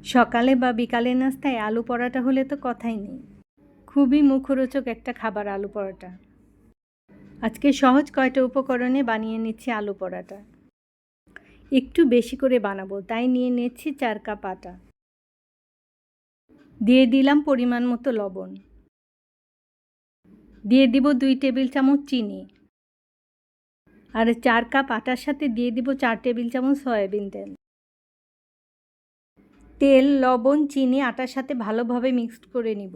সকালে বা বিকালের নাস্তায় আলু পরাটা হলে তো কথাই নেই। খুবই মুখরোচক একটা খাবার আলু পরাটা। আজকে সহজ কয়টা উপকরণে বানিয়ে নিচ্ছি আলু পরাটা। একটু বেশি করে বানাবো, তাই নিয়ে নিচ্ছি 4 কাপ আটা। দিয়ে দিলাম পরিমাণ মতো লবণ। দিয়ে দিব 2 টেবিল চামচ চিনি। আর 4 কাপ আটার সাথে দিয়ে দিব 4 টেবিল চামচ সয়াবিন তেল। তেল, লবণ, চিনি আটার সাথে ভালোভাবে মিক্সড করে নিব।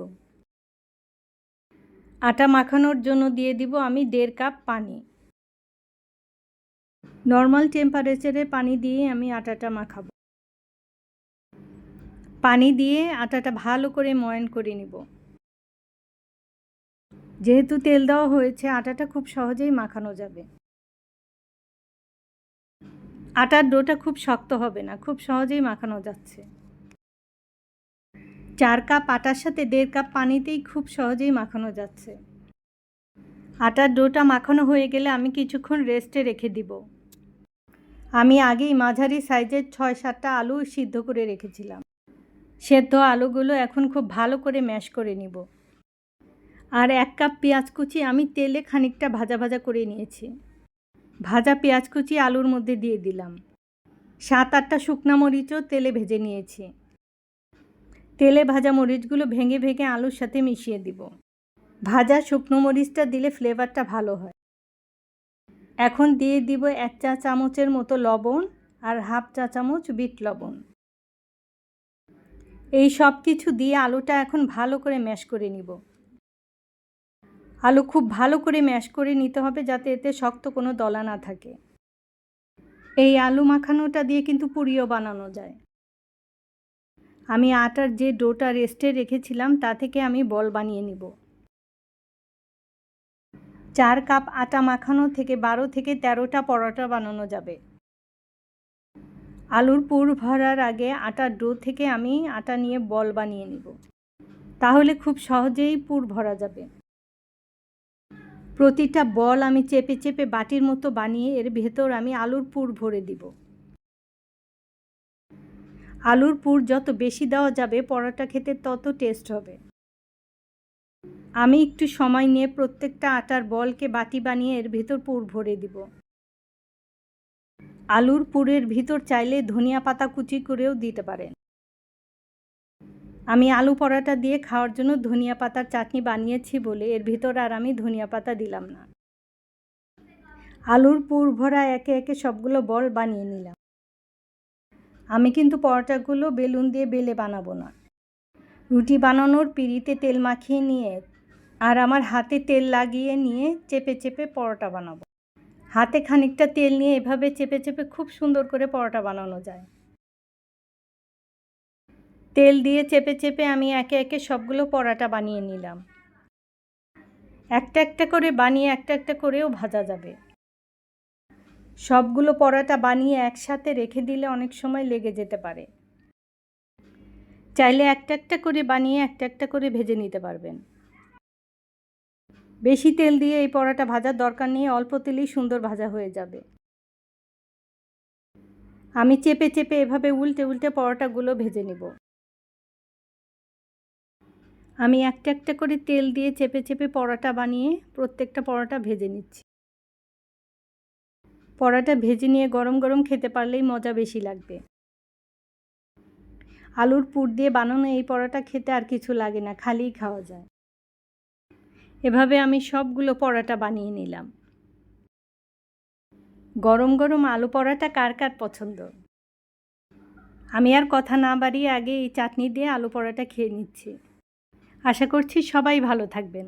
আটা মাখানোর জন্য দিয়ে দিব আমি 1.5 কাপ পানি। নর্মাল টেম্পারেচারে পানি দিয়ে আমি আটাটা মাখাবো। পানি দিয়ে আটাটা ভালো করে ময়ান করে নিব। যেহেতু তেল দেওয়া হয়েছে, আটাটা খুব সহজেই মাখানো যাবে। আটার ডোটা খুব শক্ত হবে না, খুব সহজেই মাখানো যাচ্ছে। 4 কাপ আটার সাথে 1.5 কাপ পানিতেই খুব সহজেই মাখানো যাচ্ছে। আটার ডোটা মাখানো হয়ে গেলে আমি কিছুক্ষণ রেস্টে রেখে দিব। আমি আগেই মাঝারি সাইজের 6-7টা আলু সিদ্ধ করে রেখেছিলাম। সেদ্ধ আলুগুলো এখন খুব ভালো করে ম্যাশ করে নিব। আর 1 কাপ পেঁয়াজ কুচি আমি তেলে খানিকটা ভাজা ভাজা করে নিয়েছি। ভাজা পেঁয়াজ কুচি আলুর মধ্যে দিয়ে দিলাম। 7-8টা শুকনো মরিচও তেলে ভেজে নিয়েছি। তেলে ভাজা মরিচগুলো ভেঙে ভেঙে আলুর সাথে মিশিয়ে দিব। ভাজা শুকনো মরিচটা দিলে ফ্লেভারটা ভালো হয়। এখন দিয়ে দিব 1 চা চামচের মতো লবণ আর 1/2 চা চামচ বিট লবণ। এই সব কিছু দিয়ে আলুটা এখন ভালো করে ম্যাশ করে নিব। আলু খুব ভালো করে ম্যাশ করে নিতে হবে, যাতে এতে শক্ত কোনো দলা না থাকে। এই আলু মাখানোটা দিয়ে কিন্তু পুরিও বানানো যায়। আমি আটার যে ডোটা রেস্টে রেখেছিলাম তা থেকে আমি বল বানিয়ে নিব। 4 কাপ আটা মাখানো থেকে 12 থেকে 13টা পরোটা বানানো যাবে। আলুর পুর ভরার আগে আটার ডো থেকে আমি আটা নিয়ে বল বানিয়ে নিব। তাহলে খুব সহজেই পুর ভরা যাবে। প্রতিটা বল আমি চেপে চেপে বাটির মতো বানিয়ে এর ভেতর আমি আলুর পুর ভরে দিব। আলুর পুর যত বেশি দেওয়া যাবে পরোটা খেতে তত টেস্ট হবে। আমি একটু সময় নিয়ে প্রত্যেকটা আটার বলকে বাটি বানিয়ে এর ভেতর পুর ভরে দিব। আলুর পুরের ভিতর চাইলে ধনিয়া পাতা কুচি করেও দিতে পারেন। আমি আলু পরোটা দিয়ে খাওয়ার জন্য ধনিয়া পাতার চাটনি বানিয়েছি বলে এর ভিতর আর আমি ধনিয়া পাতা দিলাম না। আলুর পুর ভরা একে একে সবগুলো বল বানিয়ে নিলাম। আমি কিন্তু পরোটাগুলো বেলুন দিয়ে বেলে বানাবো না। রুটি বানানোর পিঁড়িতে তেল মাখিয়ে নিয়ে আর আমার হাতে তেল লাগিয়ে নিয়ে চেপে চেপে পরোটা বানাবো। হাতে খানিকটা তেল নিয়ে এভাবে চেপে চেপে খুব সুন্দর করে পরোটা বানানো যায়। তেল দিয়ে চেপে চেপে আমি একে একে সবগুলো পরোটা বানিয়ে নিলাম। একটা একটা করে বানিয়ে একটা একটা করেও ভাজা যাবে। সবগুলো পরোটা বানিয়ে একসাথে রেখে দিলে অনেক সময় লেগে যেতে পারে। চাইলে একটা একটা করে বানিয়ে একটা একটা করে ভেজে নিতে পারবেন। বেশি তেল দিয়ে এই পরোটা ভাজার দরকার নেই, অল্প তেলেই সুন্দর ভাজা হয়ে যাবে। আমি চেপে চেপে এভাবে উল্টে উল্টে পরোটাগুলো ভেজে নেব। আমি একটা একটা করে তেল দিয়ে চেপে চেপে পরোটা বানিয়ে প্রত্যেকটা পরোটা ভেজে নিচ্ছি। পরোটা ভেজে নিয়ে গরম গরম খেতে পারলেই মজা বেশি লাগবে। আলুর পুর দিয়ে বানানো এই পরোটা খেতে আর কিছু লাগে না, খালিই খাওয়া যায়। এভাবে আমি সবগুলো পরোটা বানিয়ে নিলাম। গরম গরম আলু পরোটা কার কার পছন্দ? আমি আর কথা না বাড়িয়ে আগে এই চাটনি দিয়ে আলু পরোটা খেয়ে নিচ্ছি। আশা করছি সবাই ভালো থাকবেন।